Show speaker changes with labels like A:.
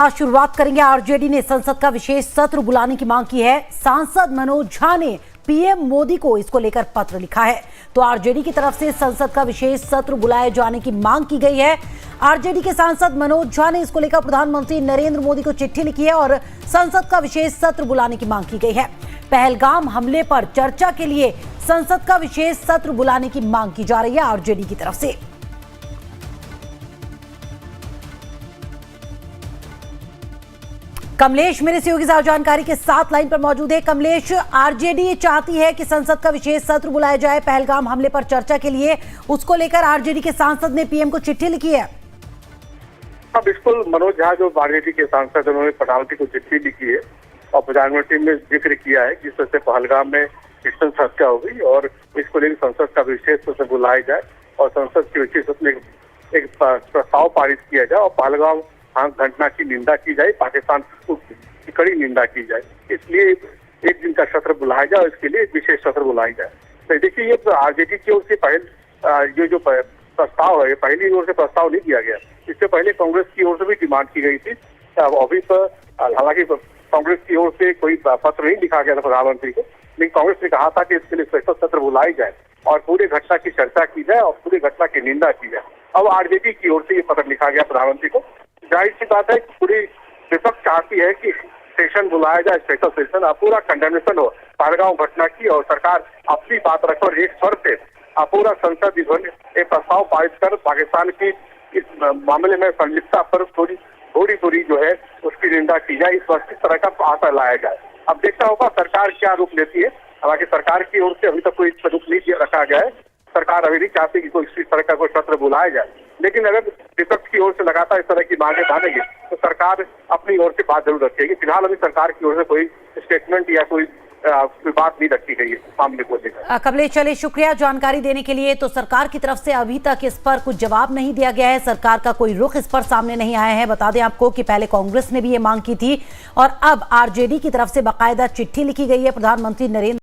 A: आज शुरुआत करेंगे। आरजेडी ने संसद का विशेष सत्र बुलाने की मांग की है। सांसद मनोज झा ने पीएम मोदी को इसको लेकर पत्र लिखा है। तो आरजेडी की तरफ से संसद का विशेष सत्र बुलाए जाने की मांग की गई है। आरजेडी के सांसद मनोज झा ने इसको लेकर प्रधानमंत्री नरेंद्र मोदी को चिट्ठी लिखी है और संसद का विशेष सत्र बुलाने की मांग की गई है। पहलगाम हमले पर चर्चा के लिए संसद का विशेष सत्र बुलाने की मांग की जा रही है आरजेडी की तरफ से। कमलेश मेरे सहयोगी साहब जानकारी के साथ लाइन पर मौजूद है। कमलेश, आरजेडी चाहती है कि संसद का विशेष सत्र बुलाया जाए पहलगाम हमले पर चर्चा के लिए। उसको लेकर आरजेडी के सांसद ने पीएम को चिट्ठी लिखी है।
B: हाँ बिल्कुल, मनोज झा जो आरजेडी के सांसद उन्होंने प्रधानमंत्री को चिट्ठी लिखी है और प्रधानमंत्री ने जिक्र किया है जिस तरह से पहलगाम में भीषण हत्या होगी और इसको लेकर संसद का विशेष सत्र बुलाया जाए और संसद के विशेष सत्र में एक प्रस्ताव पारित किया जाए और पहलगाम घटना की निंदा की जाए, पाकिस्तान की कड़ी निंदा की जाए। इसलिए एक दिन का सत्र बुलाया जाए और इसके लिए विशेष सत्र बुलाया जाए। तो देखिए, ये तो आरजेडी की ओर से ये जो प्रस्ताव है, पहली ओर से प्रस्ताव नहीं दिया गया। इससे पहले कांग्रेस की ओर से भी डिमांड की गई थी। अभी तो हालांकि कांग्रेस की ओर से कोई पत्र नहीं लिखा गया था प्रधानमंत्री को, लेकिन कांग्रेस ने कहा था कि इसके लिए स्पेशल सत्र बुलाई जाए और पूरे घटना की चर्चा की जाए और पूरी घटना की निंदा की जाए। अब आरजेडी की ओर से ये पत्र लिखा गया प्रधानमंत्री को। जाहिर सी बात है कि पूरी विपक्ष चाहती है कि सेशन बुलाया जाए, स्पेशल सेशन, पूरा कंडेमनेशन हो पहलगाम घटना की और सरकार अपनी बात रखे और एक स्वर से पूरा संसद एक प्रस्ताव पारित कर पाकिस्तान की इस मामले में संलिप्तता पर थोड़ी जो है उसकी निंदा की जाए। इस तरह का आशा लाया जाए। अब देखना होगा सरकार क्या रूप लेती है। हालांकि सरकार की ओर से अभी तक कोई रूप नहीं रखा गया है। सरकार अभी नहीं चाहती कि कोई इस तरह का कोई सत्र बुलाया जाए, लेकिन अगर विपक्ष की ओर से लगातार इस तरह की मांगे मानेगी तो सरकार अपनी ओर से बात जरूर रखेगी। फिलहाल अभी सरकार की ओर से कोई स्टेटमेंट या कोई बात नहीं रखी गई है मामले को लेकर।
A: कमलेश, चलिए शुक्रिया जानकारी देने के लिए। तो सरकार की तरफ से अभी तक इस पर कुछ जवाब नहीं दिया गया है। सरकार का कोई रुख इस पर सामने नहीं आया है। बता दें आपको कि पहले कांग्रेस ने भी ये मांग की थी और अब आरजेडी की तरफ से बाकायदा चिट्ठी लिखी गई है प्रधानमंत्री नरेंद्र